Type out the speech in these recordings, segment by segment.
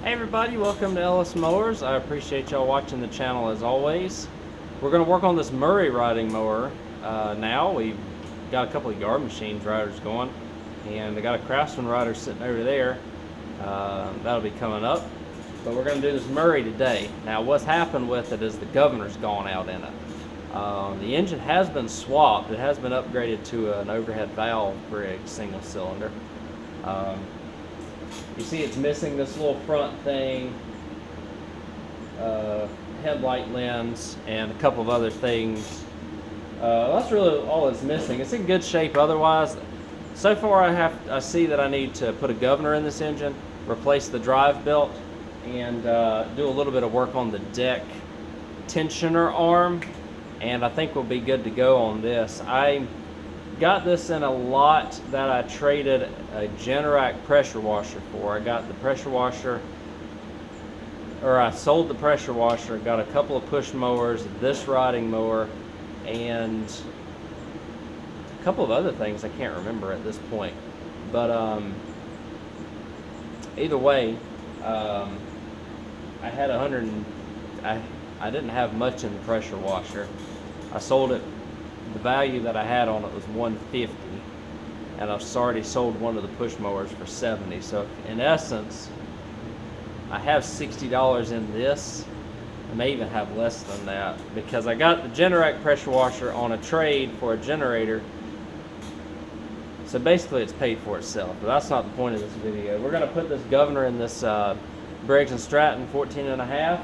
Hey everybody, welcome to Ellis Mowers. I appreciate y'all watching the channel as always. We're going to work on this Murray Riding Mower now. We've got a couple of yard machines riders going, and I got a Craftsman rider sitting over there. That'll be coming up. But we're going to do this Murray today. Now what's happened with it is the governor's gone out in it. The engine has been swapped. It has been upgraded to an overhead valve rig, single cylinder. You see it's missing this little front thing, headlight lens, and a couple of other things. That's really all it's missing. It's in good shape otherwise. So far I see that I need to put a governor in this engine, replace the drive belt, and do a little bit of work on the deck tensioner arm, and I think we'll be good to go on this. I got this in a lot that I traded a Generac pressure washer for. I got the pressure washer, or I sold the pressure washer, got a couple of push mowers, this riding mower, and a couple of other things I can't remember at this point. But either way, I had I didn't have much in the pressure washer. I sold it. The value that I had on it was $150, and I've already sold one of the push mowers for $70. So in essence, I have $60 in this. I may even have less than that because I got the Generac pressure washer on a trade for a generator. So basically it's paid for itself, but that's not the point of this video. We're going to put this governor in this Briggs & Stratton 14.5.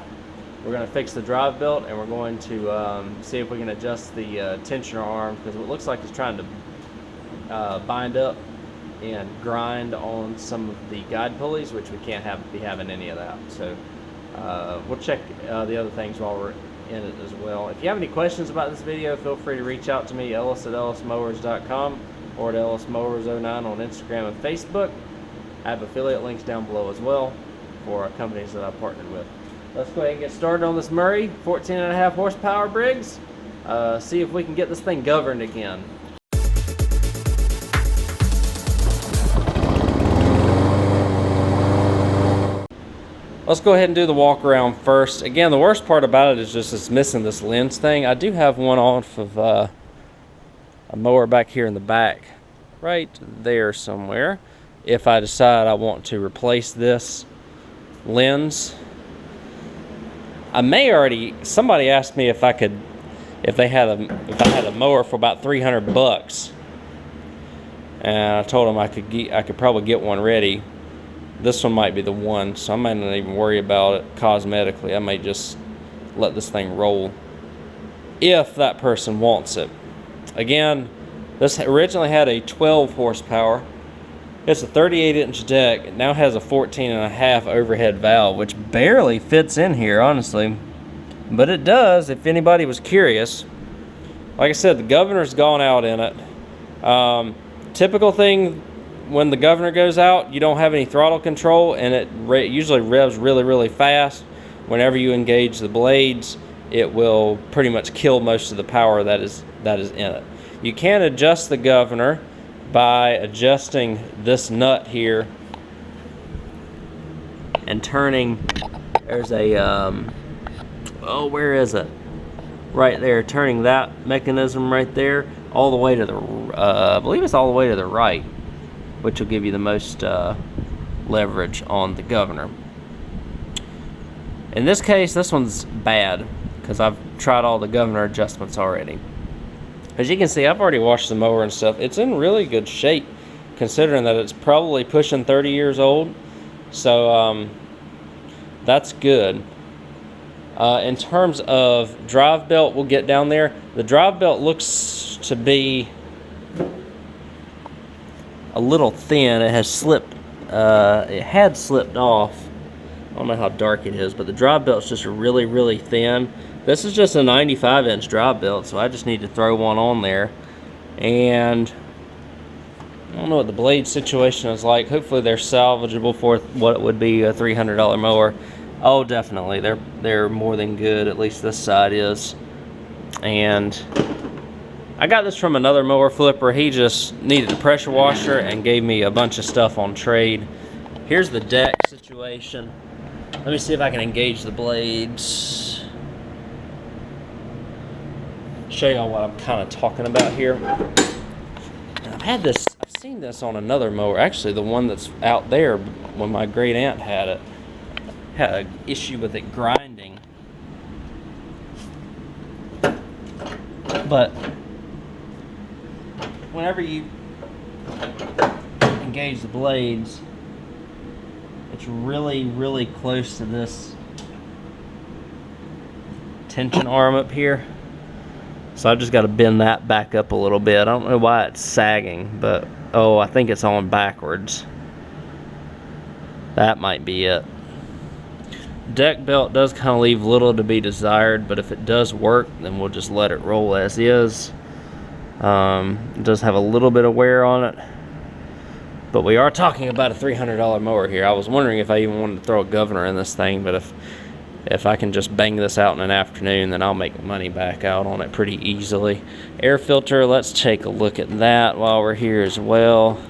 We're going to fix the drive belt, and we're going to see if we can adjust the tensioner arm, because it looks like it's trying to bind up and grind on some of the guide pulleys, which we can't be having any of that. So we'll check the other things while we're in it as well. If you have any questions about this video, feel free to reach out to me, Ellis at ellismowers.com, or at ellismowers09 on Instagram and Facebook. I have affiliate links down below as well for companies that I've partnered with. Let's go ahead and get started on this Murray 14.5 horsepower Briggs. See if we can get this thing governed again. Let's go ahead and do the walk around first. Again, the worst part about it is just it's missing this lens thing. I do have one off of a mower back here in the back, right there somewhere. If I decide I want to replace this lens, I may already. Somebody asked me if I had a mower for about $300, and I told them I could probably get one ready. This one might be the one, so I might not even worry about it cosmetically. I may just let this thing roll if that person wants it. Again, this originally had a 12 horsepower. It's a 38-inch deck. It now has a 14.5 overhead valve, which barely fits in here, honestly. But it does, if anybody was curious. Like I said, the governor's gone out in it. Typical thing, when the governor goes out, you don't have any throttle control, and it usually revs really, really fast. Whenever you engage the blades, it will pretty much kill most of the power that is in it. You can adjust the governor by adjusting this nut here and turning. There's a oh, where is it? Right there, turning that mechanism right there all the way to the I believe it's all the way to the right, which will give you the most leverage on the governor. In this case, this one's bad because I've tried all the governor adjustments already. As you can see, I've already washed the mower and stuff. It's in really good shape, considering that it's probably pushing 30 years old. So that's good. In terms of drive belt, we'll get down there. The drive belt looks to be a little thin. It has slipped. It had slipped off. I don't know how dark it is, but the drive belt's just really, really thin. This is just a 95-inch drive belt, so I just need to throw one on there. And I don't know what the blade situation is like. Hopefully they're salvageable for what would be a $300 mower. Oh, definitely. They're more than good. At least this side is. And I got this from another mower flipper. He just needed a pressure washer and gave me a bunch of stuff on trade. Here's the deck situation. Let me see if I can engage the blades. Show y'all what I'm kind of talking about here. I've seen this on another mower. Actually, the one that's out there when my great aunt had it. Had an issue with it grinding. But whenever you engage the blades, it's really, really close to this tension arm up here. So I've just got to bend that back up a little bit. I don't know why it's sagging, but oh, I think it's on backwards. That might be it. Deck belt does kind of leave little to be desired, but if it does work, then we'll just let it roll as is. It does have a little bit of wear on it, but we are talking about a $300 mower here. I was wondering if I even wanted to throw a governor in this thing, but if I can just bang this out in an afternoon, then I'll make money back out on it pretty easily. Air filter, let's take a look at that while we're here as well.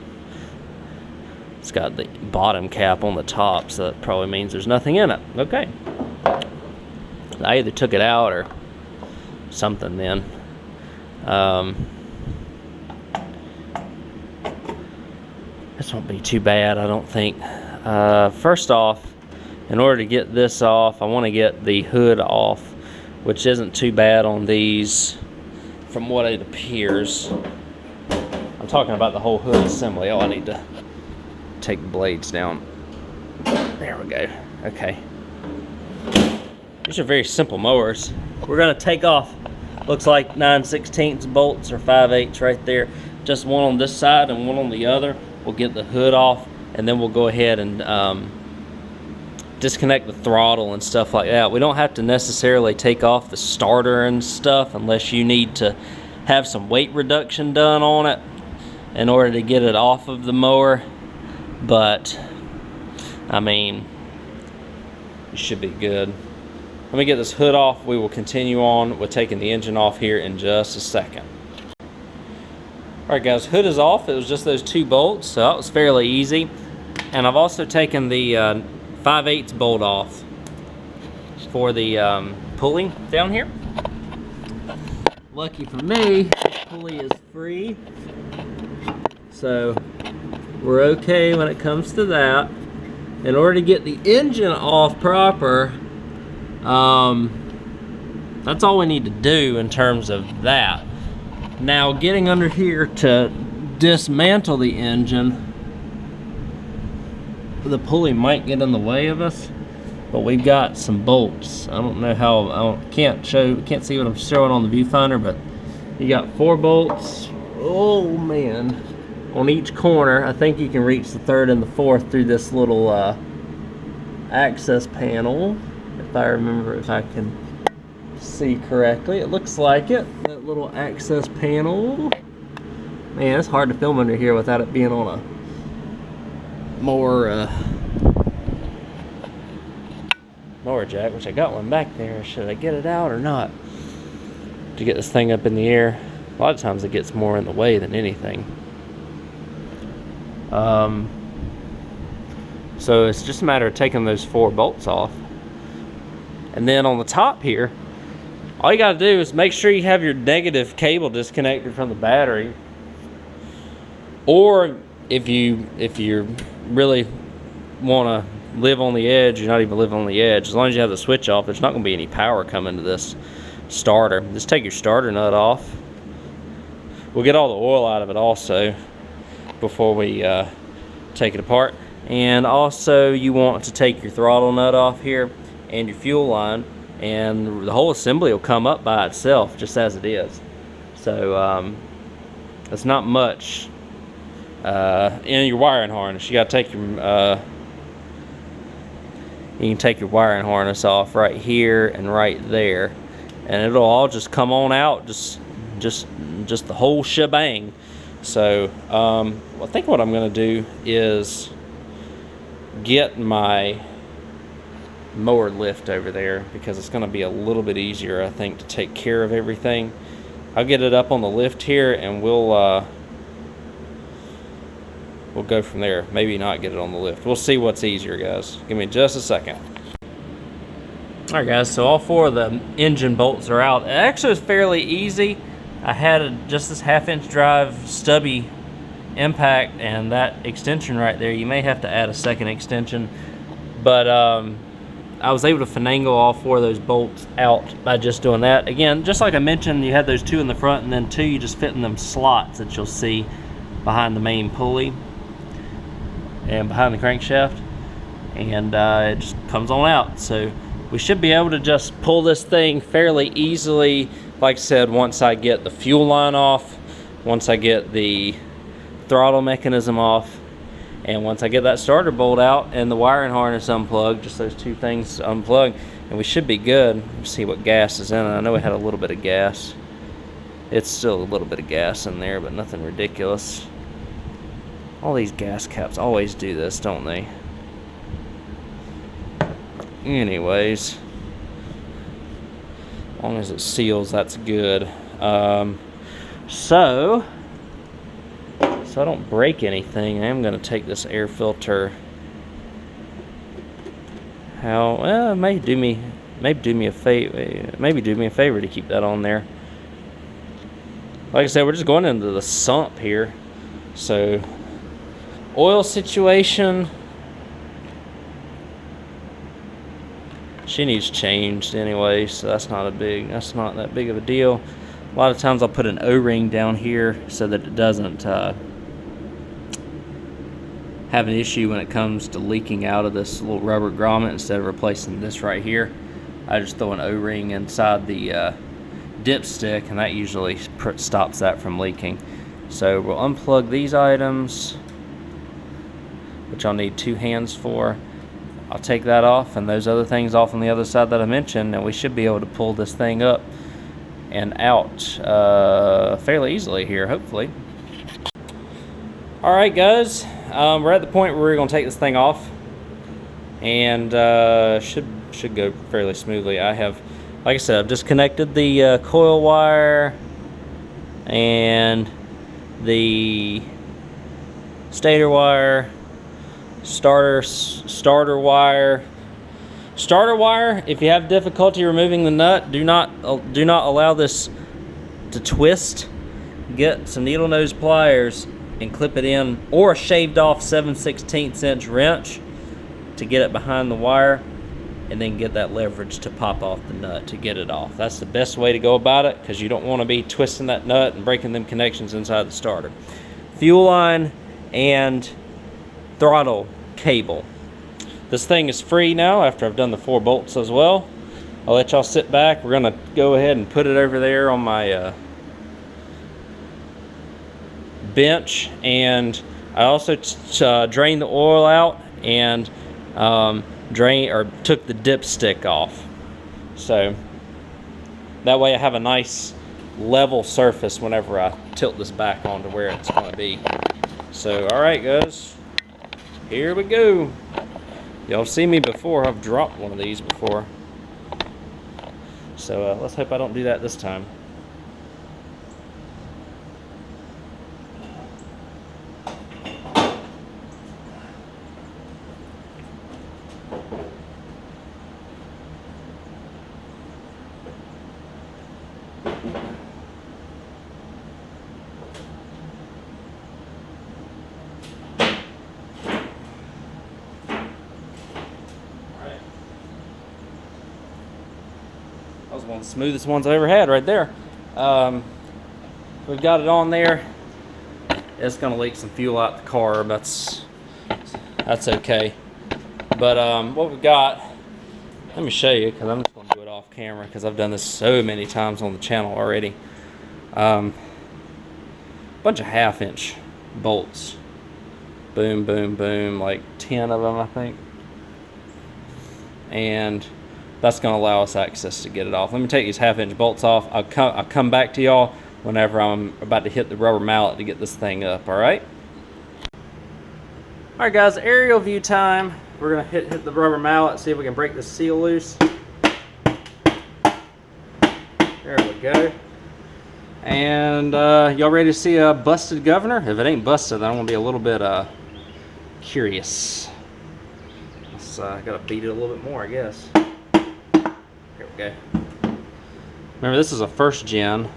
It's got the bottom cap on the top, so that probably means there's nothing in it. Okay. I either took it out or something then. This won't be too bad, I don't think. First off, in order to get this off, I want to get the hood off, which isn't too bad on these from what it appears. I'm talking about the whole hood assembly. Oh, I need to take the blades down. There we go. Okay. These are very simple mowers. We're going to take off, looks like 9/16 bolts or 5/8 right there. Just one on this side and one on the other. We'll get the hood off, and then we'll go ahead and disconnect the throttle and stuff like that. We don't have to necessarily take off the starter and stuff unless you need to have some weight reduction done on it in order to get it off of the mower. But I mean, it should be good. Let me get this hood off. We will continue on with taking the engine off here in just a second. Alright guys, hood is off. It was just those 2 bolts, so that was fairly easy. And I've also taken the 5/8 bolt off for the pulley down here. Lucky for me, pulley is free, so we're okay when it comes to that. In order to get the engine off proper, that's all we need to do in terms of that. Now, getting under here to dismantle the engine, the pulley might get in the way of us, but we've got some bolts. I don't know how, can't see what I'm showing on the viewfinder, but you got 4 bolts. Oh man, on each corner. I think you can reach the 3rd and the 4th through this little access panel, if I remember, if I can see correctly. It looks like it, that little access panel. Man, it's hard to film under here without it being on a mower jack, which I got one back there. Should I get it out or not to get this thing up in the air? A lot of times it gets more in the way than anything. So it's just a matter of taking those 4 bolts off. And then on the top here, all you gotta do is make sure you have your negative cable disconnected from the battery. Or if you really wanna live on the edge, you're not even living on the edge, as long as you have the switch off, there's not gonna be any power coming to this starter. Just take your starter nut off. We'll get all the oil out of it also before we take it apart. And also you want to take your throttle nut off here and your fuel line, and the whole assembly will come up by itself just as it is. So it's not much. In your wiring harness, you got to take your you can take your wiring harness off right here and right there, and it'll all just come on out, just the whole shebang. So I think what I'm going to do is get my mower lift over there, because it's going to be a little bit easier, I think, to take care of everything. I'll get it up on the lift here, and we'll go from there. Maybe not get it on the lift. We'll see what's easier, guys. Give me just a second. Alright guys, so all 4 of the engine bolts are out. It actually was fairly easy. I had just this 1/2-inch drive stubby impact and that extension right there. You may have to add a second extension, but I was able to finagle all 4 of those bolts out by just doing that. Again, just like I mentioned, you had those 2 in the front and then 2 you just fit in them slots that you'll see behind the main pulley and behind the crankshaft, and it just comes on out. So we should be able to just pull this thing fairly easily. Like I said, once I get the fuel line off, once I get the throttle mechanism off, and once I get that starter bolt out and the wiring harness unplugged, just those 2 things unplugged, and we should be good. Let's see what gas is in it. I know we had a little bit of gas. It's still a little bit of gas in there, but nothing ridiculous. All these gas caps always do this, don't they? Anyways, as long as it seals, that's good. So I don't break anything, I am going to take this air filter out. Well, it may do me a favor to keep that on there. Like I said, we're just going into the sump here. So oil situation, she needs changed anyway, so that's not that big of a deal. A lot of times I'll put an O-ring down here so that it doesn't have an issue when it comes to leaking out of this little rubber grommet. Instead of replacing this right here, I just throw an O-ring inside the dipstick, and that usually stops that from leaking. So we'll unplug these items, which I'll need 2 hands for. I'll take that off and those other things off on the other side that I mentioned, and we should be able to pull this thing up and out fairly easily here, hopefully. Alright guys, we're at the point where we're going to take this thing off, and should go fairly smoothly. I have, like I said, I've just connected the coil wire and the stator wire, starter wire. If you have difficulty removing the nut, do not allow this to twist. Get some needle nose pliers and clip it in, or a shaved off 7/16 inch wrench to get it behind the wire, and then get that leverage to pop off the nut to get it off. That's the best way to go about it, because you don't want to be twisting that nut and breaking them connections inside the starter. Fuel line and throttle cable. This thing is free now after I've done the 4 bolts as well. I'll let y'all sit back. We're gonna go ahead and put it over there on my bench, and I also drained the oil out and took the dipstick off, so that way I have a nice level surface whenever I tilt this back onto where it's going to be. So alright guys, here we go. Y'all see me before, I've dropped one of these before, so let's hope I don't do that this time. That was one of the smoothest ones I ever had right there. We've got it on there. It's gonna leak some fuel out the carb. That's okay. But what we've got, let me show you, because I'm just gonna do it off camera because I've done this so many times on the channel already. Bunch of 1/2 inch bolts. Boom, boom, boom, like 10 of them I think. And that's going to allow us access to get it off. Let me take these 1/2 inch bolts off. I'll come back to y'all whenever I'm about to hit the rubber mallet to get this thing up, alright? Alright guys, aerial view time. We're going to hit the rubber mallet, see if we can break this seal loose. There we go. And y'all ready to see a busted governor? If it ain't busted, I'm going to be a little bit curious. Let's gotta beat it a little bit more, I guess. Okay. Remember, this is a first gen.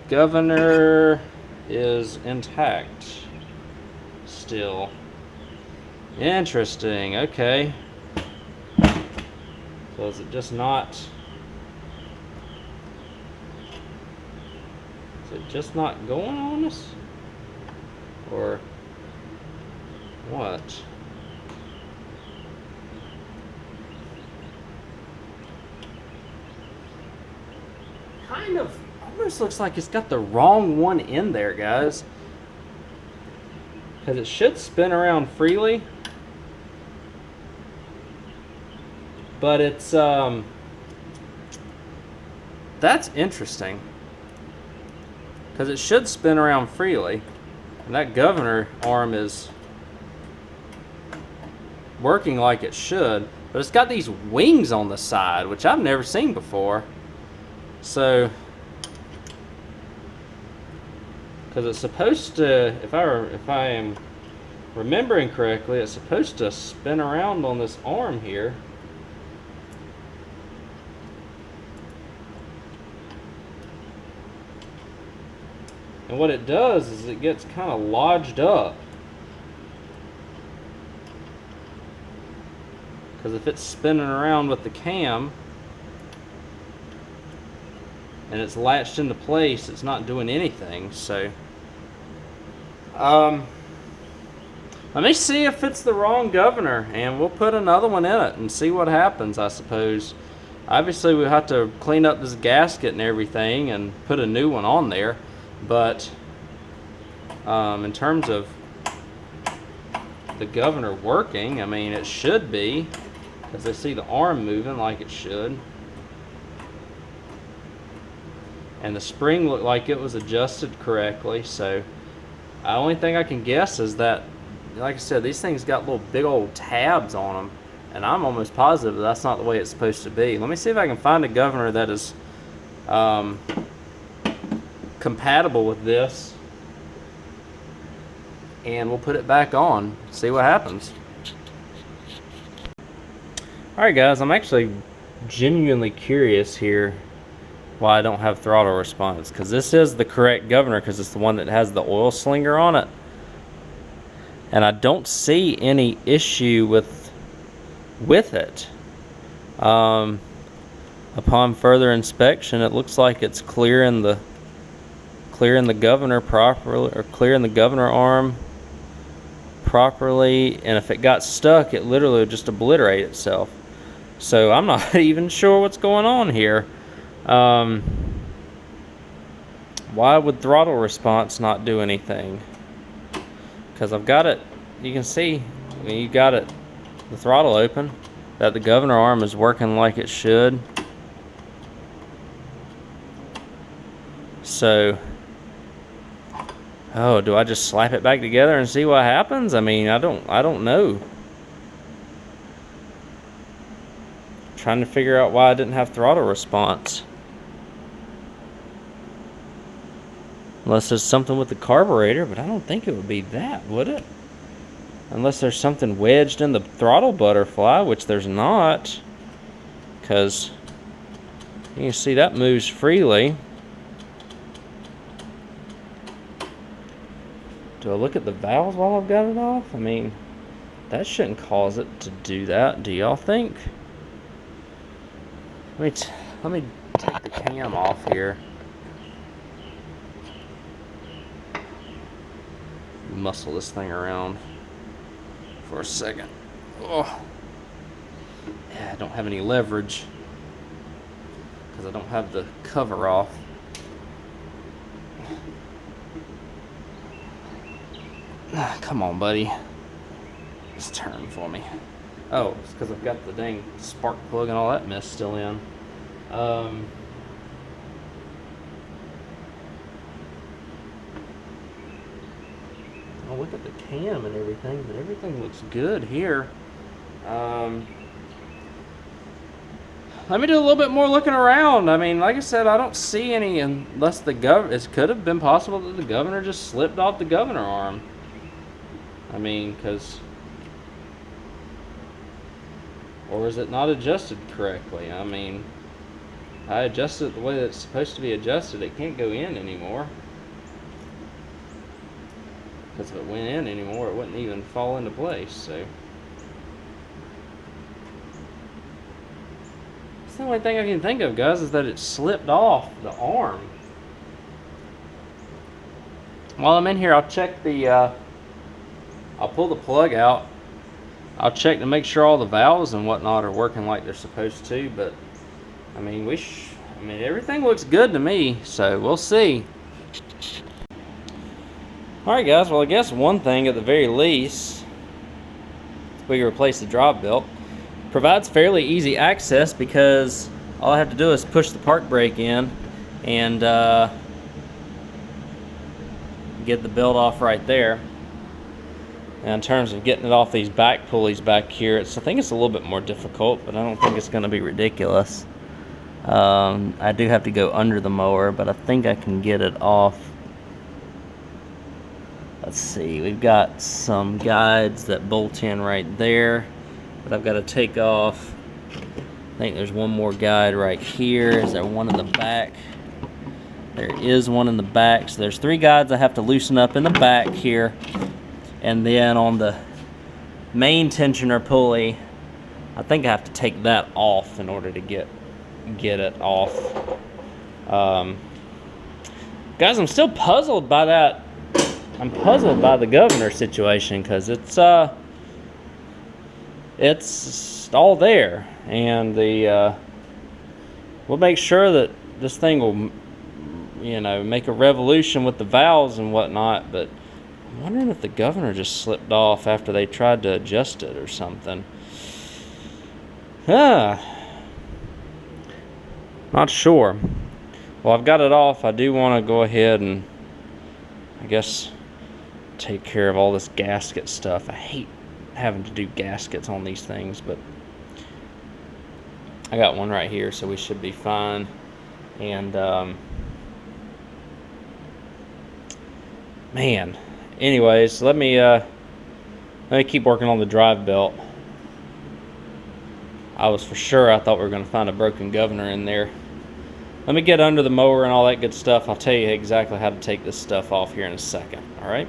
Governor is intact still. Interesting. Okay. So is it just not? Is it just not going on us, or what? Kind of almost looks like it's got the wrong one in there, guys. Because it should spin around freely. But it's, that's interesting. Because it should spin around freely. And that governor arm is working like it should. But it's got these wings on the side, which I've never seen before. So, because it's supposed to, if I am remembering correctly, it's supposed to spin around on this arm here. And what it does is it gets kind of lodged up. Because if it's spinning around with the cam and it's latched into place, it's not doing anything. So let me see if it's the wrong governor, and we'll put another one in it and see what happens, I suppose. Obviously we'll have to clean up this gasket and everything and put a new one on there, but in terms of the governor working, I mean, it should be, because I see the arm moving like it should. And the spring looked like it was adjusted correctly, so the only thing I can guess is that, like I said, these things got little big old tabs on them, and I'm almost positive that that's not the way it's supposed to be. Let me see if I can find a governor that is compatible with this, and we'll put it back on, see what happens. Alright guys, I'm actually genuinely curious here why I don't have throttle response, because this is the correct governor, because it's the one that has the oil slinger on it, and I don't see any issue with it. Upon further inspection, it looks like it's clearing the governor properly, or clearing the governor arm properly, and if it got stuck, it literally would just obliterate itself. So I'm not even sure what's going on here. Why would throttle response not do anything? Because I've got it, you can see when you got it, the throttle open, that the governor arm is working like it should. So, oh, do I just slap it back together and see what happens? I mean, I don't know. I'm trying to figure out why I didn't have throttle response. Unless there's something with the carburetor, but I don't think it would be that, would it? Unless there's something wedged in the throttle butterfly, which there's not. Because you can see that moves freely. Do I look at the valves while I've got it off? I mean, that shouldn't cause it to do that, do y'all think? Let me take the cam off here. Muscle this thing around for a second. Oh, yeah, I don't have any leverage because I don't have the cover off. Come on, buddy. Just turn for me. Oh, it's because I've got the dang spark plug and all that mess still in. I'll look at the cam and everything, but everything looks good here. Let me do a little bit more looking around. I mean, like I said, I don't see any, unless the it could have been possible that the governor just slipped off the governor arm. I mean, because, or is it not adjusted correctly? I mean, I adjusted it the way that it's supposed to be adjusted. It can't go in anymore. Because if it went in anymore, it wouldn't even fall into place. So that's the only thing I can think of, guys, is that it slipped off the arm. While I'm in here, I'll check the, I'll pull the plug out. I'll check to make sure all the valves and whatnot are working like they're supposed to, but I mean, everything looks good to me, so we'll see. Alright guys, well I guess one thing at the very least, we can replace the drop belt. Provides fairly easy access because all I have to do is push the park brake in and get the belt off right there. And in terms of getting it off these back pulleys back here, I think it's a little bit more difficult, but I don't think it's going to be ridiculous. I do have to go under the mower, but I think I can get it off. Let's see, we've got some guides that bolt in right there, but I've got to take off. I think there's one more guide right here. Is there one in the back? There is one in the back. So there's 3 guides I have to loosen up in the back here. And then on the main tensioner pulley, I think I have to take that off in order to get it off. Guys, I'm still puzzled by that. I'm puzzled by the governor situation because it's all there, and we'll make sure that this thing will, you know, make a revolution with the valves and whatnot. But I'm wondering if the governor just slipped off after they tried to adjust it or something. Not sure. Well, I've got it off. I do want to go ahead and, I guess, take care of all this gasket stuff. I hate having to do gaskets on these things, but I got one right here, so we should be fine. And man, anyways, let me keep working on the drive belt. I thought we were going to find a broken governor in there. Let me get under the mower and all that good stuff. I'll tell you exactly how to take this stuff off here in a second. All right.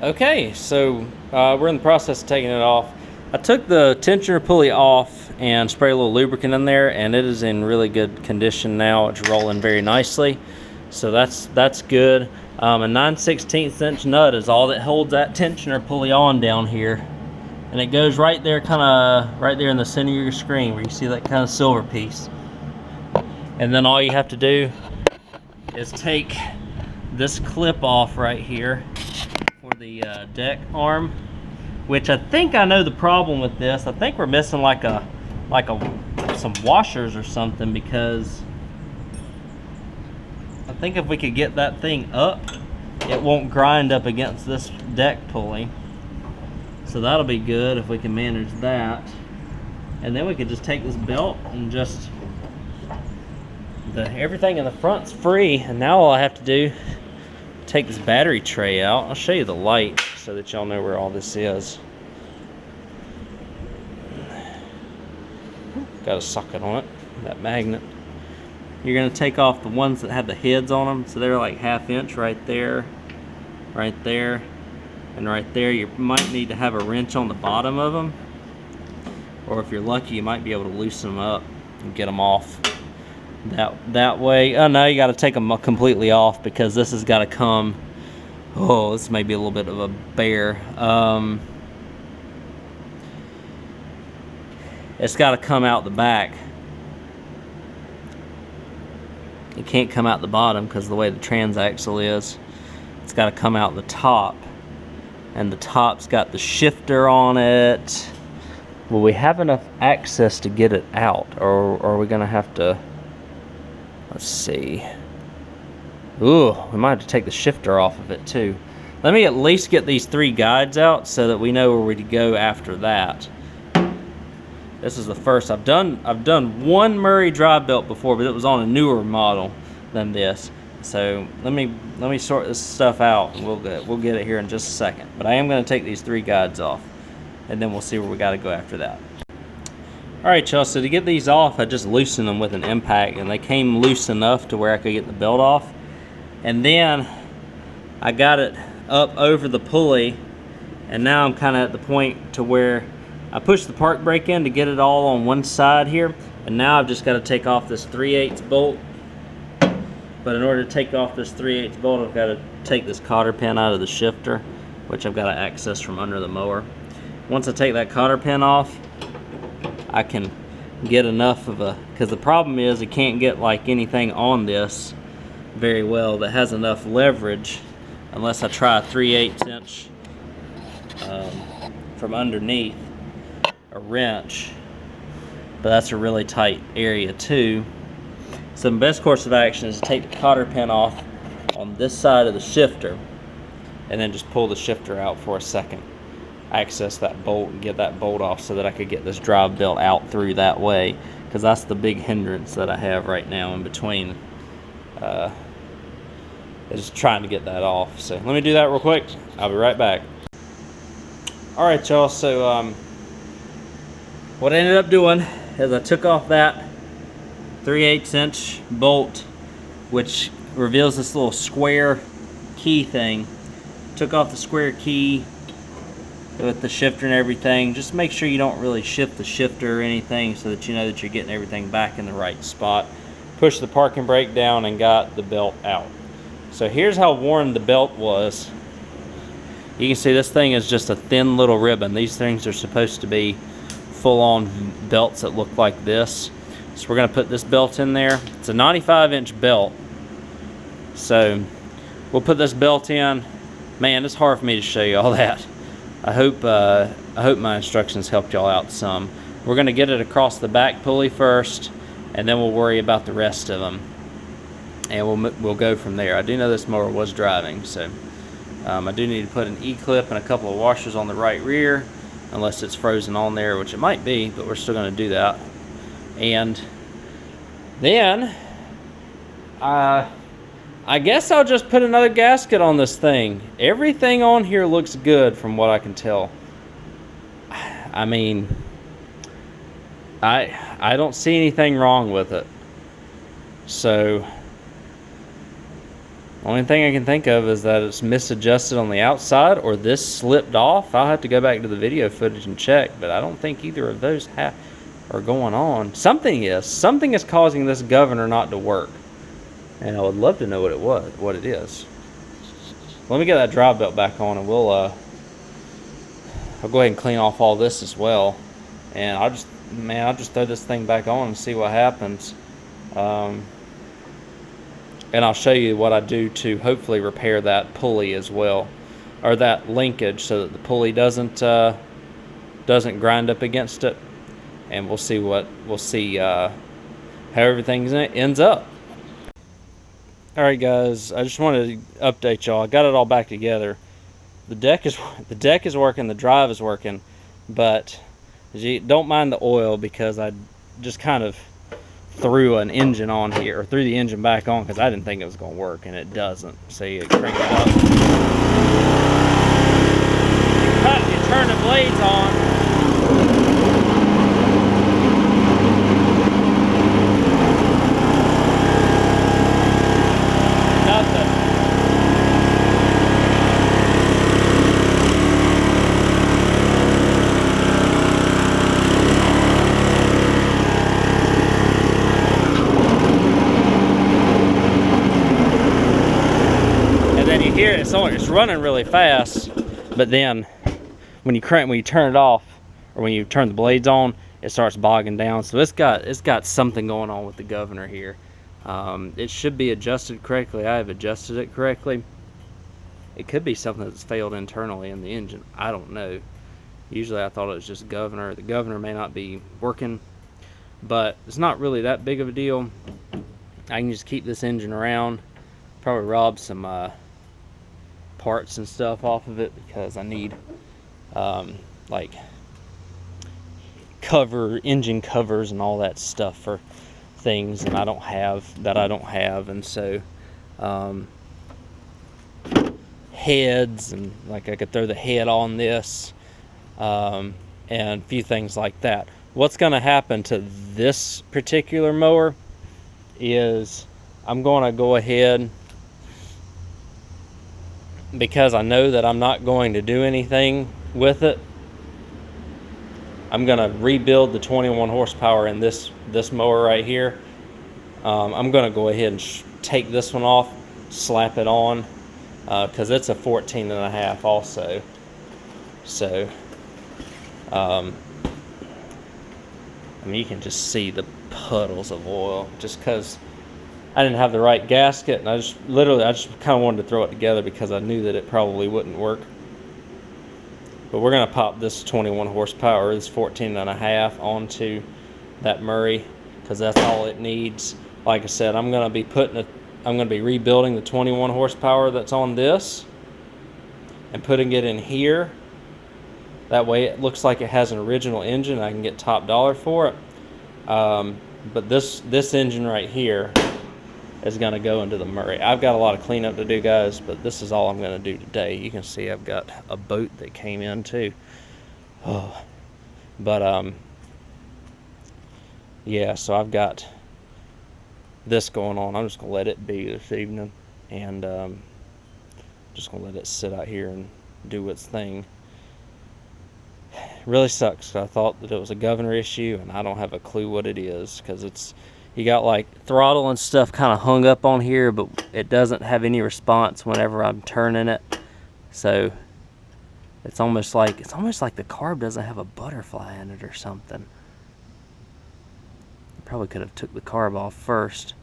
Okay, so we're in the process of taking it off. I took the tensioner pulley off and sprayed a little lubricant in there, and it is in really good condition now. It's rolling very nicely, so that's good. A 9/16 inch nut is all that holds that tensioner pulley on down here, and it goes right there, kind of right there in the center of your screen where you see that kind of silver piece. And then all you have to do is take this clip off right here for the deck arm, which I think I know the problem with this. I think we're missing some washers or something, because I think if we could get that thing up, it won't grind up against this deck pulley. So that'll be good if we can manage that. And then we could just take this belt and just, everything in the front's free. And now all I have to do, take this battery tray out. I'll show you the light so that y'all know where all this is. Got a socket on it, that magnet. You're going to take off the ones that have the heads on them, so they're like 1/2 inch right there, and right there. You might need to have a wrench on the bottom of them, or if you're lucky, you might be able to loosen them up and get them off that way. Oh no, you got to take them completely off, because this has got to come. Oh, this may be a little bit of a bear. It's got to come out the back. It can't come out the bottom because of the way the transaxle is. It's got to come out the top, and the top's got the shifter on it. Will we have enough access to get it out, or are we gonna have to, let's see. Ooh, we might have to take the shifter off of it too. Let me at least get these 3 guides out so that we know where we to go after that. This is the first. I've done one Murray drive belt before, but it was on a newer model than this. So let me sort this stuff out, and we'll get it here in just a second. But I am going to take these 3 guides off, and then we'll see where we got to go after that. All Alright y'all, so to get these off, I just loosened them with an impact, and they came loose enough to where I could get the belt off. And then I got it up over the pulley, and now I'm kind of at the point to where I pushed the park brake in to get it all on one side here, and now I've just got to take off this 3/8 bolt. But in order to take off this 3/8 bolt, I've got to take this cotter pin out of the shifter, which I've got to access from under the mower. Once I take that cotter pin off, I can get enough of a, because the problem is I can't get like anything on this very well that has enough leverage unless I try a 3/8 inch from underneath a wrench, but that's a really tight area too. So the best course of action is to take the cotter pin off on this side of the shifter and then just pull the shifter out for a second, access that bolt and get that bolt off so that I could get this drive belt out through that way, because that's the big hindrance that I have right now in between, is trying to get that off. So let me do that real quick. I'll be right back. Alright y'all, so what I ended up doing is I took off that 3/8 inch bolt, which reveals this little square key thing. Took off the square key with the shifter and everything. Just make sure you don't really shift the shifter or anything, so that you know that you're getting everything back in the right spot. Push the parking brake down and got the belt out. So here's how worn the belt was. You can see this thing is just a thin little ribbon. These things are supposed to be full-on belts that look like this. So we're going to put this belt in there. It's a 95-inch belt. So we'll put this belt in. Man, it's hard for me to show you all that. I hope my instructions helped y'all out some. We're going to get it across the back pulley first, and then we'll worry about the rest of them. And we'll go from there. I do know this mower was driving, so I do need to put an E-clip and a couple of washers on the right rear, unless it's frozen on there, which it might be, but we're still going to do that. And then I guess I'll just put another gasket on this thing. Everything on here looks good from what I can tell. I mean, I don't see anything wrong with it. So only thing I can think of is that it's misadjusted on the outside, or this slipped off. I'll have to go back to the video footage and check, but I don't think either of those are going on. Something is causing this governor not to work, and I would love to know what it is. Let me get that drive belt back on, and I'll go ahead and clean off all this as well, and I'll just throw this thing back on and see what happens. And I'll show you what I do to hopefully repair that pulley as well, or that linkage, so that the pulley doesn't grind up against it. And we'll see how everything ends up. All right, guys, I just wanted to update y'all. I got it all back together. The deck is working, the drive is working, but don't mind the oil, because I just kind of threw an engine on here, or threw the engine back on, because I didn't think it was going to work, and it doesn't. See, it crank it up. You turn the blades on. Here it's running really fast, but then when you turn it off, or when you turn the blades on, it starts bogging down. So it's got something going on with the governor here. It should be adjusted correctly. I have adjusted it correctly. It could be something that's failed internally in the engine. I don't know. Usually I thought it was just governor. The governor may not be working, but it's not really that big of a deal. I can just keep this engine around, probably rob some parts and stuff off of it, because I need like engine covers and all that stuff for things, and I don't have, and so heads, and like I could throw the head on this, and a few things like that. what's going to happen to this particular mower is I'm going to go ahead, because I know that I'm not going to do anything with it. I'm going to rebuild the 21 horsepower in this mower right here. I'm going to go ahead and take this one off, slap it on, because it's a 14.5 also. So I mean, you can just see the puddles of oil just because I didn't have the right gasket, and I just kind of wanted to throw it together because I knew that it probably wouldn't work. But we're going to pop this 21 horsepower, this 14.5, onto that Murray, because that's all it needs. Like I said, I'm going to be rebuilding the 21 horsepower that's on this and putting it in here. That way it looks like it has an original engine. I can get top dollar for it. But this engine right here is going to go into the Murray. I've got a lot of cleanup to do, guys, but this is all I'm going to do today. You can see I've got a boat that came in too. Oh. But yeah, so I've got this going on. I'm just going to let it be this evening, and just going to let it sit out here and do its thing. It really sucks. I thought that it was a governor issue, and I don't have a clue what it is, because you got like throttle and stuff kind of hung up on here, but it doesn't have any response whenever I'm turning it. So it's almost like the carb doesn't have a butterfly in it or something. Probably could have took the carb off first.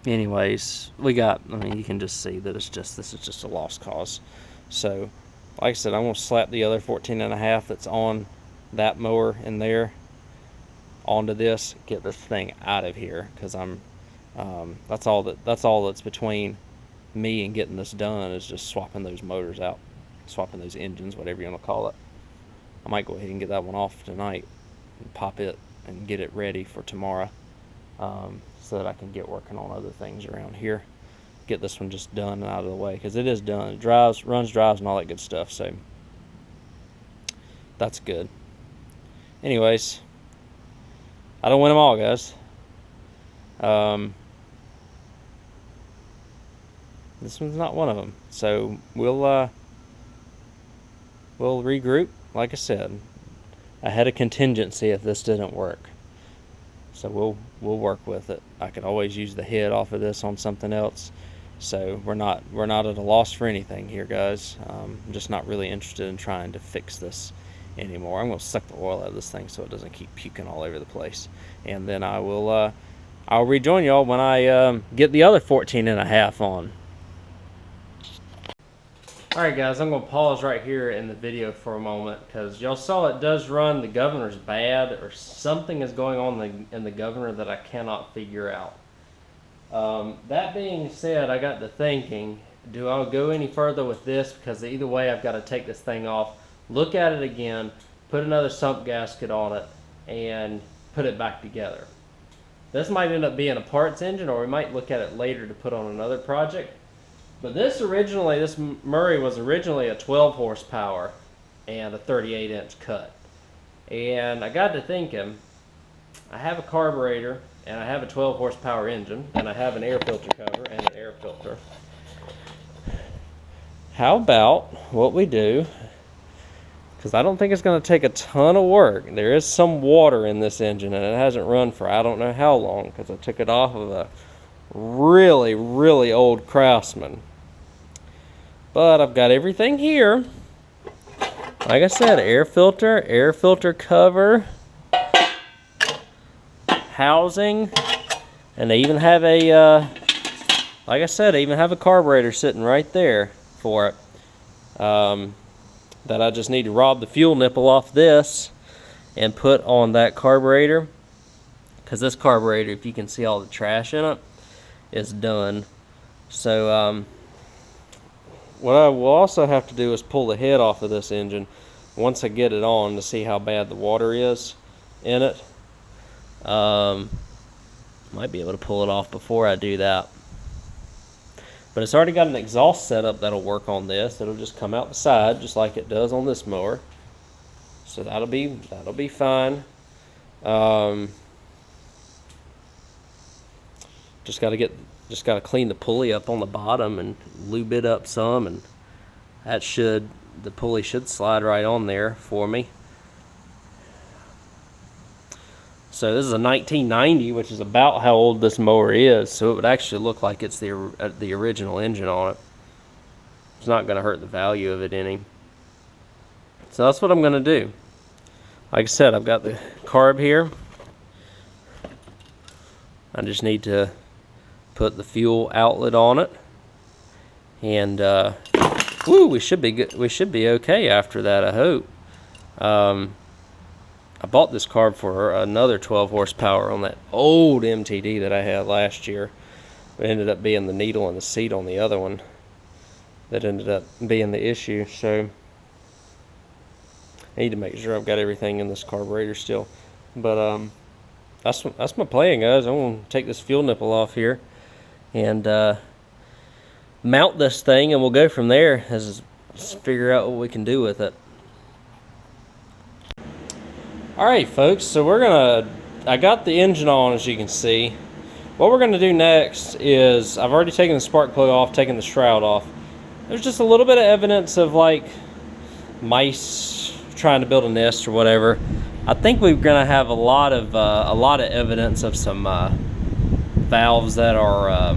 Anyways, I mean, you can just see that this is just a lost cause. So like I said, I'm going to slap the other 14.5 that's on that mower in there onto this, get this thing out of here, because that's all that's between me and getting this done, is just swapping those motors out, swapping those engines, whatever you want to call it. I might go ahead and get that one off tonight and pop it and get it ready for tomorrow, so that I can get working on other things around here. Get this one just done and out of the way, because it is done. It drives, and all that good stuff, so that's good. Anyways, I don't win them all, guys. This one's not one of them, so we'll regroup. Like I said, I had a contingency if this didn't work, so we'll work with it. I could always use the head off of this on something else. So we're not at a loss for anything here, guys. I'm just not really interested in trying to fix this anymore. I'm going to suck the oil out of this thing so it doesn't keep puking all over the place, and then I'll rejoin y'all when I get the other 14.5 on. Alright guys, I'm going to pause right here in the video for a moment, because y'all saw it does run the governor's bad, or something is going on in the governor that I cannot figure out. That being said, I got to thinking, do I go any further with this? Because either way, I've got to take this thing off, look at it again, put another sump gasket on it, and put it back together. This might end up being a parts engine, or we might look at it later to put on another project. But this Murray was originally a 12 horsepower and a 38-inch cut. And I got to thinking, I have a carburetor, and I have a 12 horsepower engine, and I have an air filter cover and an air filter. How about what we do, because I don't think it's going to take a ton of work. There is some water in this engine, and it hasn't run for I don't know how long, because I took it off of a really, really old Craftsman. But I've got everything here. Like I said, air filter cover, housing, and they even have a, like I said, they even have a carburetor sitting right there for it. That I just need to rob the fuel nipple off this and put on that carburetor, because this carburetor, if you can see all the trash in it, is done. So what I will also have to do is pull the head off of this engine once I get it on, to see how bad the water is in it. Might be able to pull it off before I do that. But it's already got an exhaust setup that'll work on this. It'll just come out the side just like it does on this mower. So that'll be fine. Just gotta clean the pulley up on the bottom and lube it up some, and the pulley should slide right on there for me. So this is a 1990, which is about how old this mower is, so it would actually look like it's the original engine on it. It's not going to hurt the value of it any. So that's what I'm going to do. Like I said, I've got the carb here. I just need to put the fuel outlet on it, and we should be good. We should be okay after that, I hope. I bought this carb for another 12 horsepower on that old MTD that I had last year. It ended up being the needle in the seat on the other one that ended up being the issue. So I need to make sure I've got everything in this carburetor still. But that's my plan, guys. I'm going to take this fuel nipple off here and mount this thing, and we'll go from there as figure out what we can do with it. Alright folks, so I got the engine on, as you can see. What we're gonna do next is, I've already taken the spark plug off, taken the shroud off. There's just a little bit of evidence of like mice trying to build a nest or whatever. I think we're gonna have a lot of evidence of some valves that are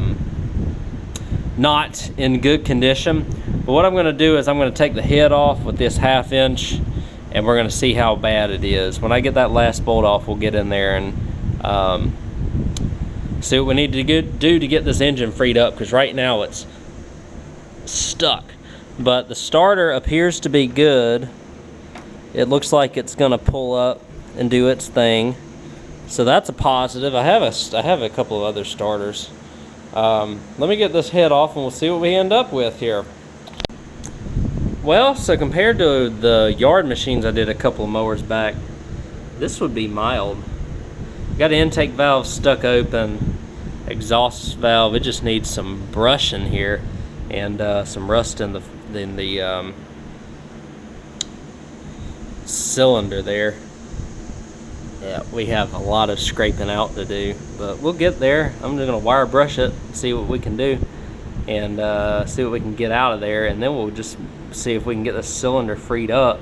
not in good condition. But what I'm gonna do is I'm gonna take the head off with this 1/2 inch, and we're going to see how bad it is. When I get that last bolt off, we'll get in there and see what we need to do to get this engine freed up, because right now it's stuck. But the starter appears to be good. It looks like it's going to pull up and do its thing, so that's a positive. I have a couple of other starters. Let me get this head off and we'll see what we end up with here. Well, so compared to the yard machines I did a couple of mowers back, this would be mild. Got an intake valve stuck open, exhaust valve. It just needs some brushing here, and some rust in the cylinder there. Yeah, we have a lot of scraping out to do, but we'll get there. I'm just gonna wire brush it, see what we can do, and see what we can get out of there, and then we'll just see if we can get the cylinder freed up.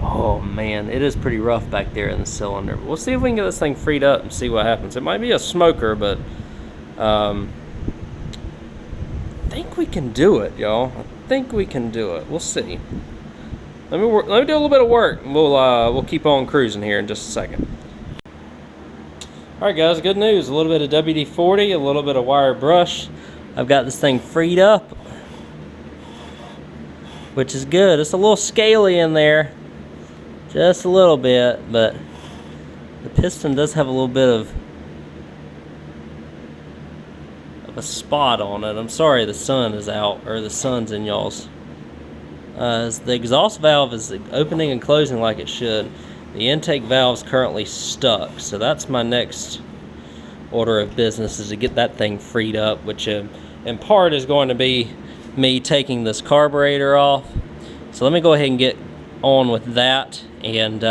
Oh man, it is pretty rough back there in the cylinder. We'll see if we can get this thing freed up and see what happens. It might be a smoker, but I think we can do it, y'all. I think we can do it. We'll see. Let me do a little bit of work, and we'll keep on cruising here in just a second. Alright guys, good news. A little bit of WD-40, a little bit of wire brush. I've got this thing freed up, which is good. It's a little scaly in there, just a little bit, but the piston does have a little bit of a spot on it. I'm sorry the sun is out, or the sun's in y'all's. The exhaust valve is opening and closing like it should. The intake valve is currently stuck, so that's my next order of business, is to get that thing freed up, which in part is going to be me taking this carburetor off. So let me go ahead and get on with that, and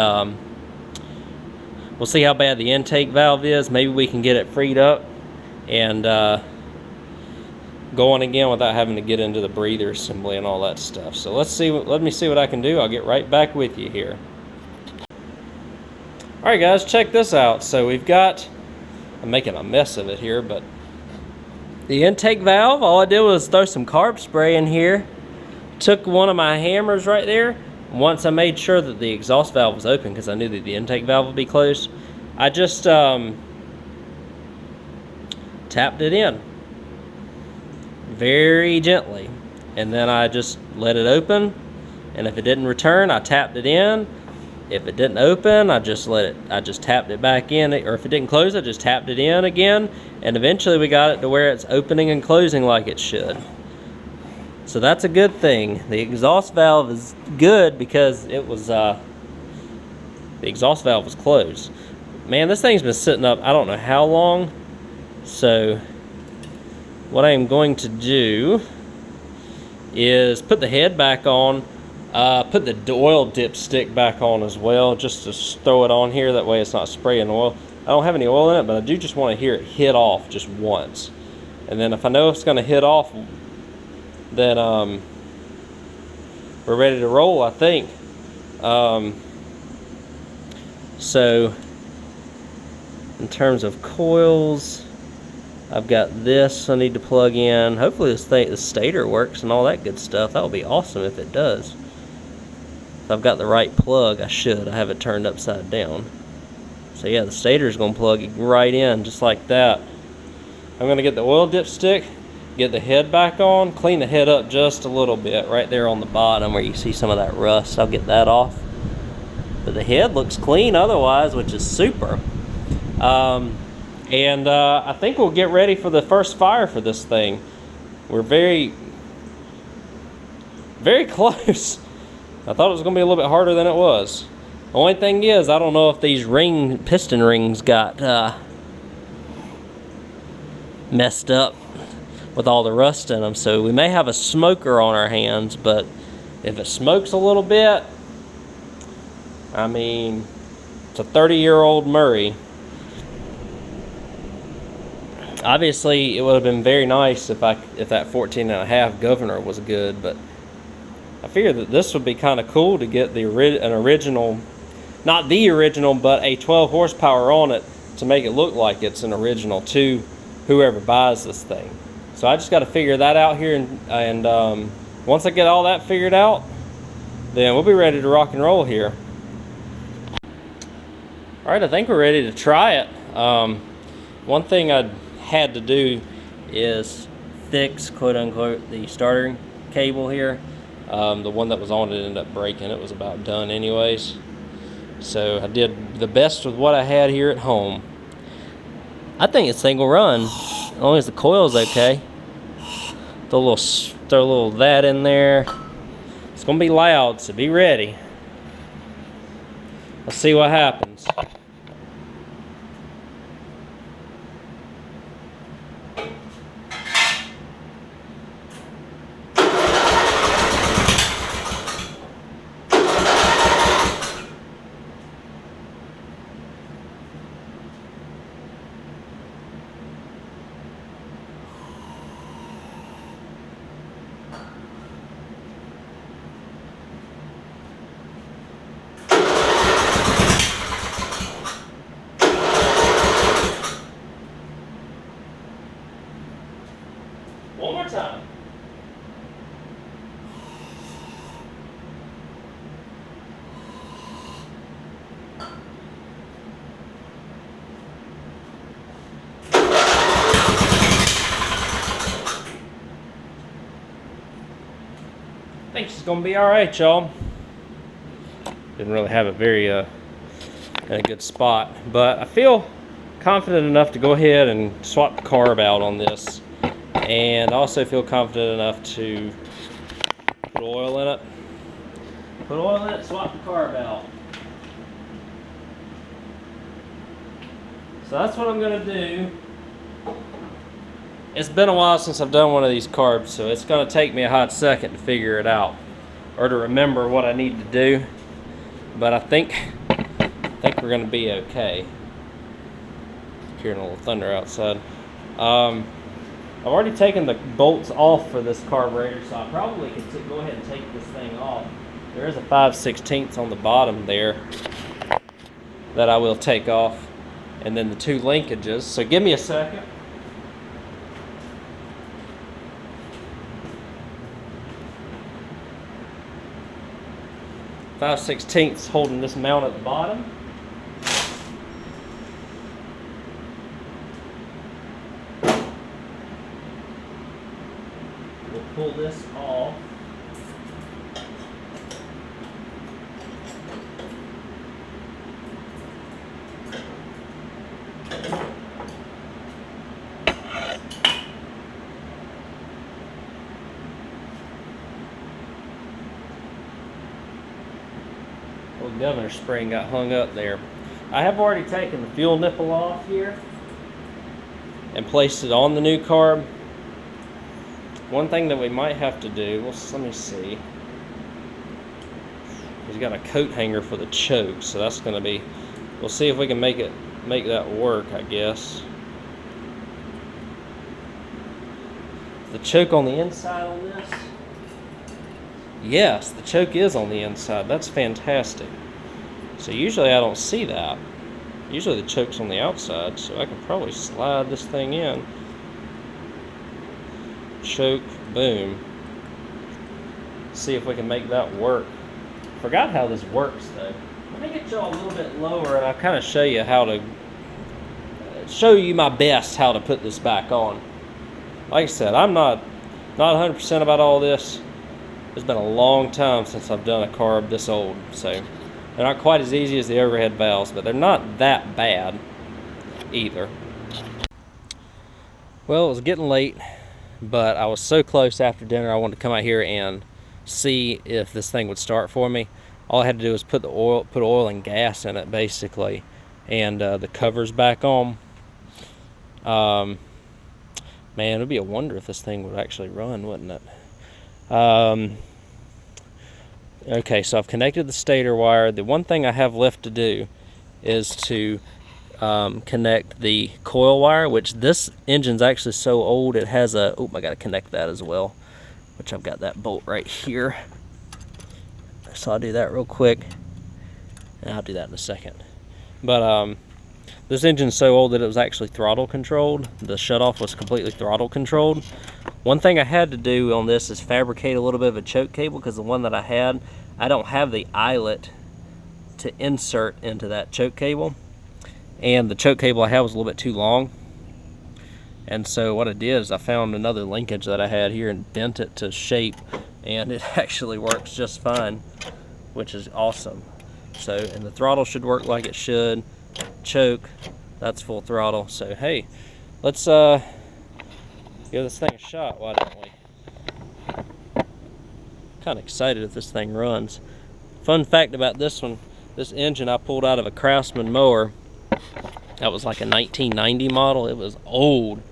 we'll see how bad the intake valve is. Maybe we can get it freed up and go on again without having to get into the breather assembly and all that stuff. So let me see what I can do. I'll get right back with you here. Alright guys, check this out. So we've got, I'm making a mess of it here, but the intake valve, all I did was throw some carb spray in here, took one of my hammers right there. Once I made sure that the exhaust valve was open, because I knew that the intake valve would be closed, I just tapped it in very gently, and then I just let it open, and if it didn't return, I tapped it in. If it didn't open, I just tapped it back in, or if it didn't close, I just tapped it in again, and eventually we got it to where it's opening and closing like it should. So that's a good thing. The exhaust valve is good because it was the exhaust valve was closed. Man, this thing's been sitting up I don't know how long. So what I am going to do is put the head back on. Put the oil dipstick back on as well, just to throw it on here. That way it's not spraying oil. I don't have any oil in it, but I do just want to hear it hit off just once. And then if I know it's going to hit off, then we're ready to roll, I think. So in terms of coils, I've got this I need to plug in. Hopefully the stator works and all that good stuff. That would be awesome if it does. If I've got the right plug, I should. I have it turned upside down. So yeah, the stator is going to plug right in just like that. I'm going to get the oil dipstick, get the head back on, clean the head up just a little bit right there on the bottom where you see some of that rust. I'll get that off. But the head looks clean otherwise, which is super. I think we'll get ready for the first fire for this thing. We're very, very close. I thought it was going to be a little bit harder than it was. The only thing is, I don't know if these piston rings got messed up with all the rust in them. So we may have a smoker on our hands, but if it smokes a little bit, I mean, it's a 30-year-old Murray. Obviously, it would have been very nice if that 14.5 governor was good, but I figured that this would be kind of cool to get an original, not the original, but a 12 horsepower on it to make it look like it's an original to whoever buys this thing. So I just got to figure that out here, and once I get all that figured out, then we'll be ready to rock and roll here. All right, I think we're ready to try it. One thing I had to do is fix, quote unquote, the starter cable here. The one that was on it ended up breaking. It was about done anyways. So I did the best with what I had here at home. I think this thing will run as long as the coil's okay. Throw a little that in there. It's gonna be loud, so be ready. Let's see what happens. One more time. I think she's gonna be all right, y'all. Didn't really have it very in a good spot, but I feel confident enough to go ahead and swap the carb out on this. And I also feel confident enough to put oil in it. Put oil in it, swap the carb out. So that's what I'm going to do. It's been a while since I've done one of these carbs, so it's going to take me a hot second to figure it out or to remember what I need to do. But I think we're going to be okay. Hearing a little thunder outside. I've already taken the bolts off for this carburetor, so I probably could go ahead and take this thing off. There is a 5/16 on the bottom there that I will take off, and then the two linkages. So give me a second. .5/16 holding this mount at the bottom. Pull this off. Little governor spring got hung up there. I have already taken the fuel nipple off here and placed it on the new carb. One thing that we might have to do, let me see. He's got a coat hanger for the choke, so that's going to be, we'll see if we can make that work, I guess. The choke on the inside on this? Yes, the choke is on the inside. That's fantastic. So usually I don't see that. Usually the choke's on the outside, so I can probably slide this thing in. Choke, boom. See if we can make that work. Forgot how this works though. Let me get y'all a little bit lower and I'll kind of show you how to, show you my best how to put this back on. Like I said, I'm not 100% about all this. It's been a long time since I've done a carb this old, so they're not quite as easy as the overhead valves, but they're not that bad either. Well, it was getting late, but I was so close after dinner I wanted to come out here and see if this thing would start for me. All I had to do was put oil and gas in it basically, and the covers back on. Man, it would be a wonder if this thing would actually run, wouldn't it? Okay, so I've connected the stator wire. The one thing I have left to do is to connect the coil wire, which this engine's actually so old it has a, oh, I gotta connect that as well, which I've got that bolt right here. So I'll do that real quick, and I'll do that in a second. But this engine's so old that it was actually throttle controlled. The shutoff was completely throttle controlled. One thing I had to do on this is fabricate a little bit of a choke cable, because the one that I had, I don't have the eyelet to insert into that choke cable. And the choke cable I had was a little bit too long. And so what I did is I found another linkage that I had here and bent it to shape, and it actually works just fine, which is awesome. So, and the throttle should work like it should. Choke, that's full throttle. So hey, let's give this thing a shot, why don't we? Kind of excited if this thing runs. Fun fact about this one, this engine I pulled out of a Craftsman mower. That was like a 1990 model. It was old.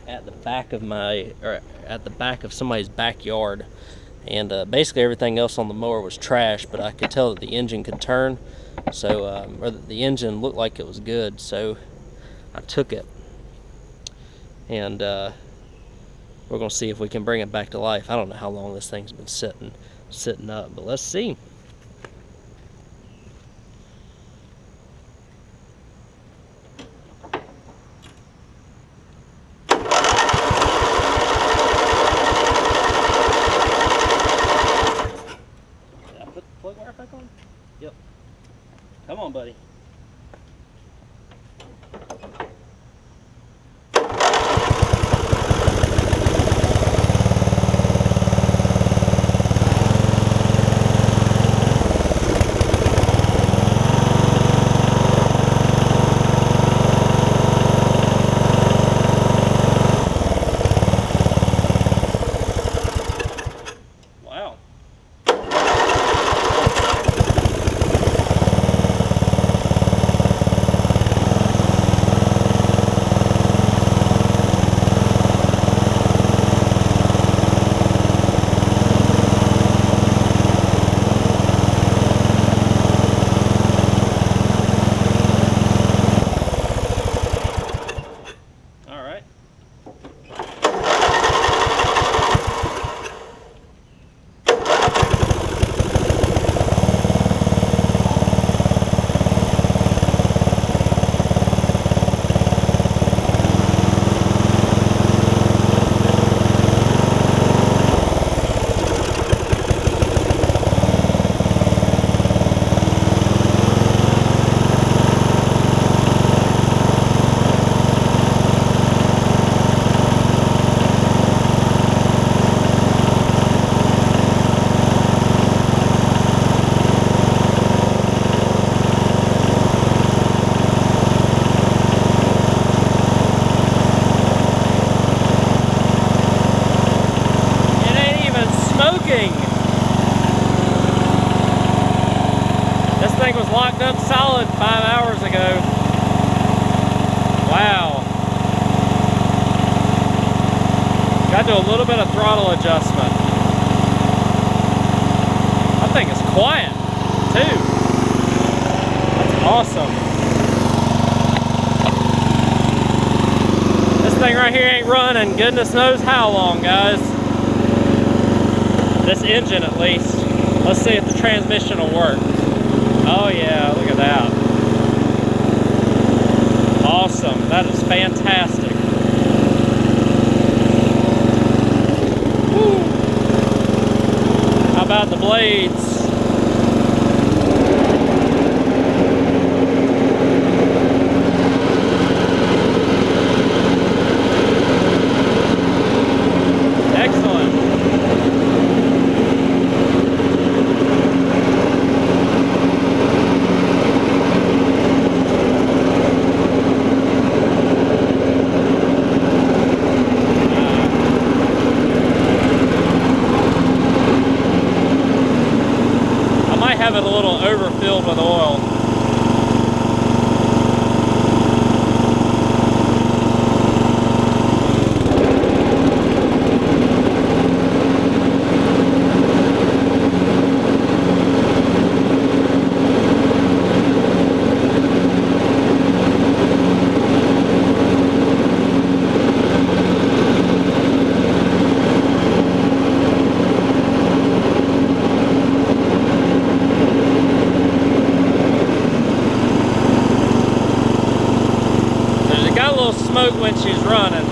At the back of at the back of somebody's backyard, and basically everything else on the mower was trash, but I could tell that the engine could turn, so or that the engine looked like it was good, so I took it, and we're gonna see if we can bring it back to life. I don't know how long this thing's been sitting up, but let's see. Yep. Come on, buddy. Locked up solid 5 hours ago. Wow. Got to do a little bit of throttle adjustment. thing is quiet too. That's awesome. This thing right here ain't running goodness knows how long, guys. This engine at least. Let's see if the transmission will work. Oh yeah, look at that. Awesome, that is fantastic. Woo. How about the blades? Have it a little overfilled with oil. Smoke when she's running.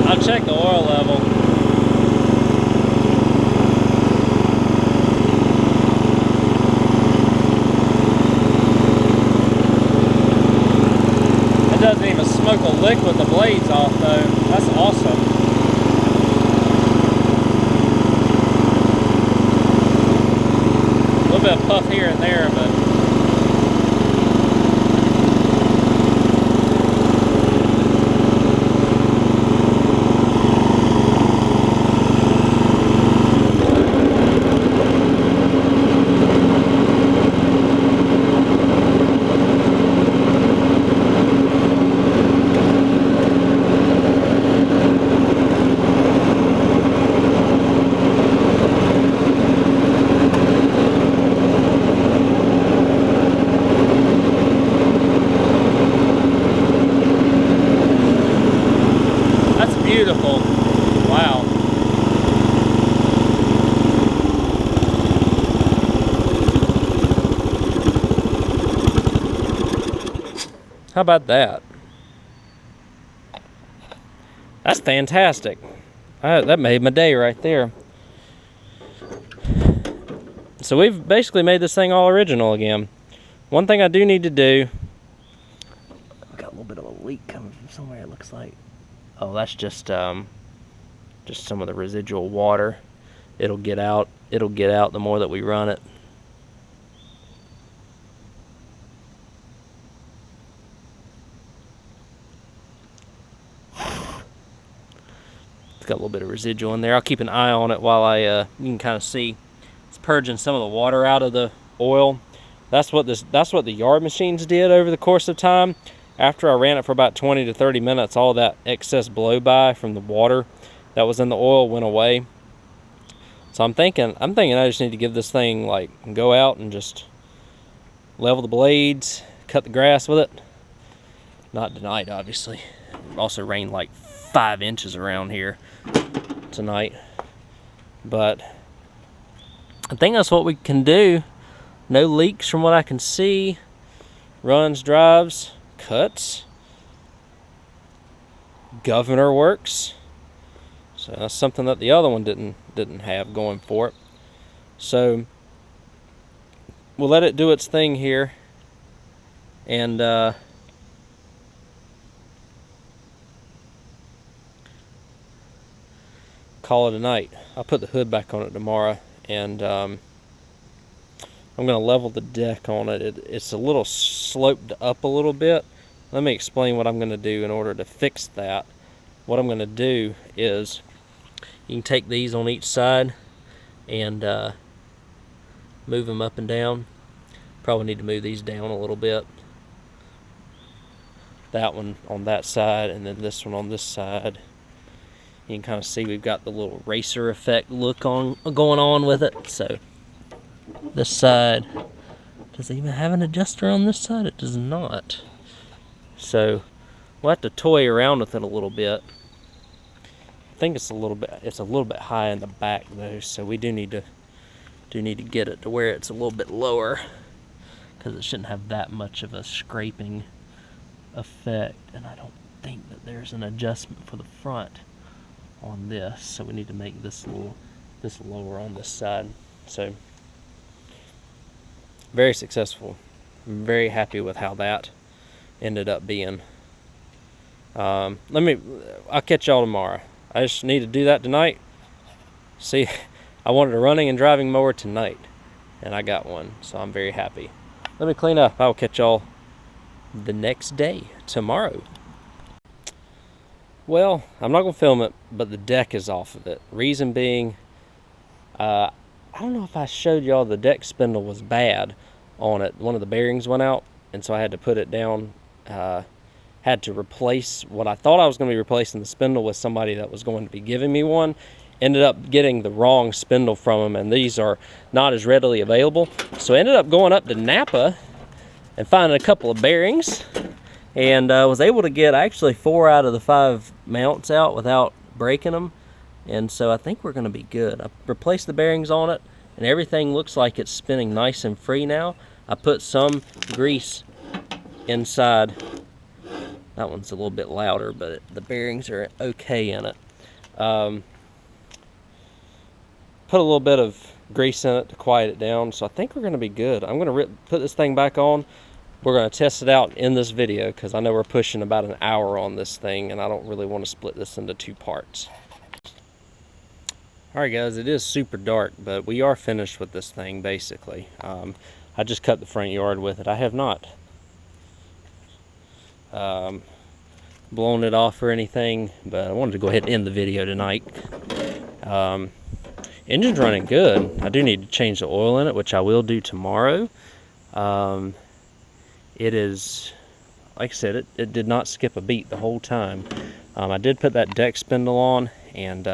I'll check the oil level. Doesn't even smoke a lick with the blades off though. That's awesome. A little bit of puff here and there, but beautiful. Wow. How about that? That's fantastic. That made my day right there. So we've basically made this thing all original again. One thing I do need to do, I've got a little bit of a leak coming from somewhere, it looks like. Oh, that's just some of the residual water. It'll get out the more that we run it. It's got a little bit of residual in there. I'll keep an eye on it while you can kind of see it's purging some of the water out of the oil. That's what the yard machines did over the course of time. After I ran it for about 20 to 30 minutes, all that excess blow-by from the water that was in the oil went away. So I'm thinking I just need to give this thing, like, go out and just level the blades, cut the grass with it. Not tonight, obviously. It also rained like 5 inches around here tonight. But I think that's what we can do. No leaks from what I can see. Runs, drives, cuts. Governor works. So that's something that the other one didn't have going for it. So we'll let it do its thing here, and call it a night. I'll put the hood back on it tomorrow, and I'm going to level the deck on it. It's a little sloped up a little bit, let me explain what I'm going to do in order to fix that. What I'm going to do is, you can take these on each side and move them up and down. Probably need to move these down a little bit. That one on that side, and then this one on this side. You can kind of see we've got the little racer effect look going on with it. So this side, does it even have an adjuster on this side? It does not. So we'll have to toy around with it a little bit. I think it's a little bit high in the back though, so we do need to get it to where it's a little bit lower, because it shouldn't have that much of a scraping effect. And I don't think that there's an adjustment for the front on this, so we need to make this lower on this side. So very successful. I'm very happy with how that ended up being. I'll catch y'all tomorrow. I just need to do that tonight. See, I wanted a running and driving mower tonight, and I got one, so I'm very happy. Let me clean up. I'll catch y'all the next day, tomorrow. Well, I'm not going to film it, but the deck is off of it. Reason being, I don't know if I showed y'all the deck spindle was bad on it. One of the bearings went out, and so I had to put it down. Had to replace what I thought I was going to be replacing the spindle with somebody that was going to be giving me one. Ended up getting the wrong spindle from them, and these are not as readily available. So I ended up going up to Napa and finding a couple of bearings, and was able to get actually 4 out of the 5 mounts out without breaking them. And so I think we're going to be good. I replaced the bearings on it, and everything looks like it's spinning nice and free now. I put some grease inside. That one's a little bit louder, but the bearings are okay in it. Put a little bit of grease in it to quiet it down, so I think we're going to be good. I'm going to put this thing back on. We're going to test it out in this video, because I know we're pushing about an hour on this thing, and I don't really want to split this into 2 parts. Alright guys, it is super dark, but we are finished with this thing basically. I just cut the front yard with it. I have not blown it off or anything, but I wanted to go ahead and end the video tonight. Engine's running good. I do need to change the oil in it, which I will do tomorrow. It is, like I said, it did not skip a beat the whole time. I did put that deck spindle on, and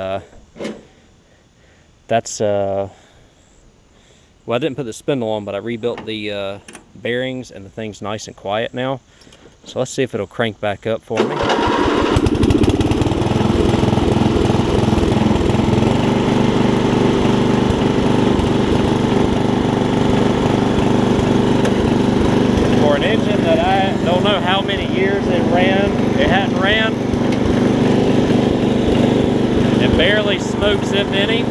that's well, I didn't put the spindle on, but I rebuilt the bearings, and the thing's nice and quiet now. So let's see if it'll crank back up for me. For an engine that I don't know how many years it hadn't ran. It barely smokes, if any.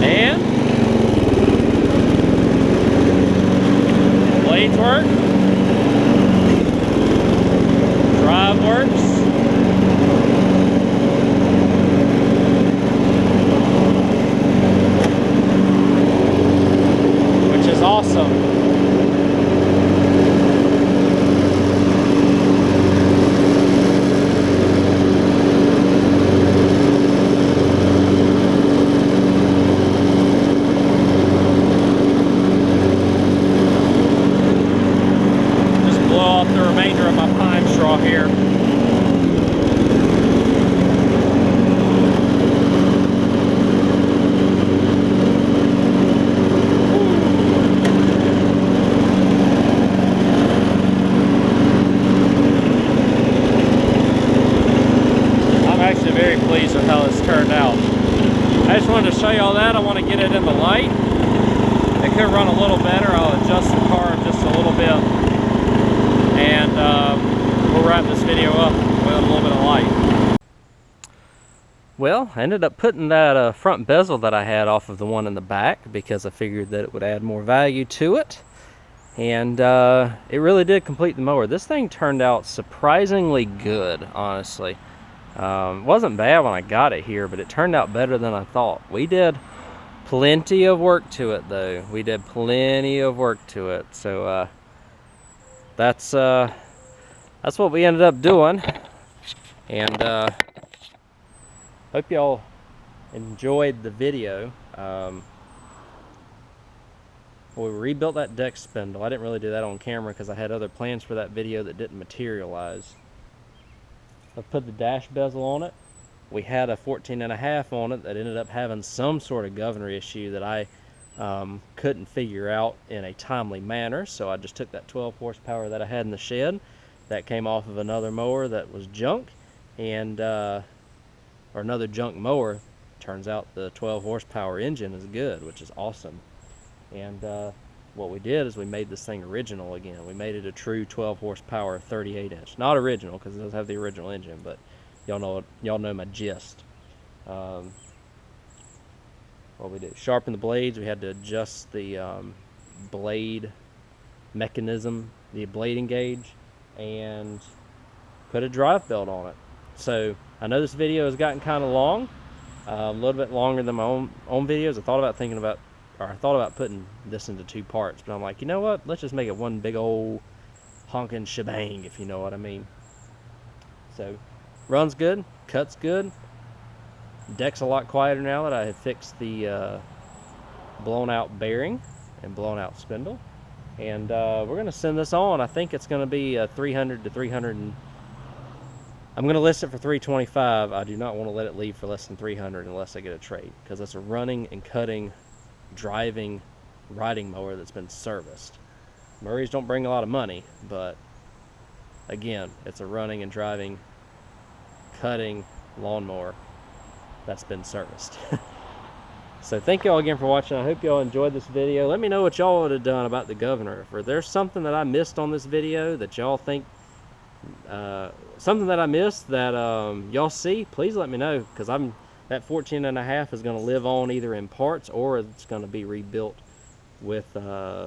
And blades work. Drive works. Which is awesome. Here. I'm actually very pleased with how this turned out. I just wanted to show you all that. I want to get it in the light. It could run a little better. I'll adjust the carb just a little bit, and we'll wrap this video up with a little bit of light. Well, I ended up putting that front bezel that I had off of the one in the back, because I figured that it would add more value to it. And it really did complete the mower. This thing turned out surprisingly good, honestly. Wasn't bad when I got it here, but it turned out better than I thought. We did plenty of work to it, though. We did plenty of work to it. So that's that's what we ended up doing. And hope y'all enjoyed the video. We rebuilt that deck spindle. I didn't really do that on camera because I had other plans for that video that didn't materialize. I put the dash bezel on it. We had a 14.5 on it that ended up having some sort of governor issue that I couldn't figure out in a timely manner, so I just took that 12 horsepower that I had in the shed that came off of another mower that was junk, and or another junk mower. Turns out the 12 horsepower engine is good, which is awesome. And what we did is we made this thing original again. We made it a true 12 horsepower 38 inch. Not original because it doesn't have the original engine, but y'all know my gist. What we did, sharpen the blades. We had to adjust the blade mechanism, the blading gauge, and put a drive belt on it. So I know this video has gotten kind of long, a little bit longer than my own videos. I thought about putting this into 2 parts, but I'm like, you know what? Let's just make it one big old honking shebang, if you know what I mean. So runs good, cuts good. Deck's a lot quieter now that I have fixed the blown out bearing and blown out spindle. And we're gonna send this on. I think it's gonna be a 300 to 300 and I'm gonna list it for 325. I do not want to let it leave for less than 300 unless I get a trade, because that's a running and cutting, driving riding mower that's been serviced. Murray's don't bring a lot of money, but again, it's a running and driving, cutting lawnmower that's been serviced. So thank y'all again for watching. I hope y'all enjoyed this video. Let me know what y'all would have done about the governor. If there's something that I missed on this video that y'all think, something that I missed that y'all see, please let me know, because that 14.5 is going to live on either in parts or it's going to be rebuilt with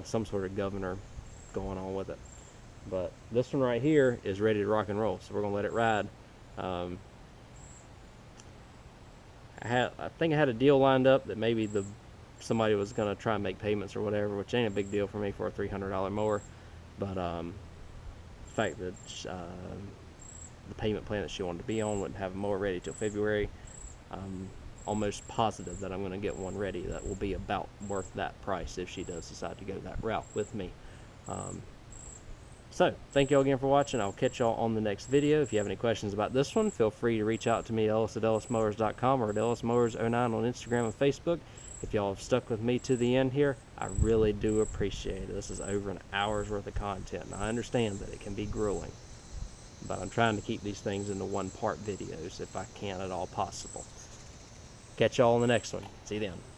some sort of governor going on with it. But this one right here is ready to rock and roll, so we're going to let it ride. I think I had a deal lined up that maybe somebody was going to try and make payments or whatever, which ain't a big deal for me for a $300 mower. But the fact that the payment plan that she wanted to be on wouldn't have a mower ready till February, I'm almost positive that I'm going to get one ready that will be about worth that price if she does decide to go that route with me. So, thank you all again for watching. I'll catch y'all on the next video. If you have any questions about this one, feel free to reach out to me, Ellis at ellismowers.com, or at ellismowers09 on Instagram and Facebook. If y'all have stuck with me to the end here, I really do appreciate it. This is over an hour's worth of content, and I understand that it can be grueling, but I'm trying to keep these things into 1-part videos if I can at all possible. Catch y'all on the next one. See you then.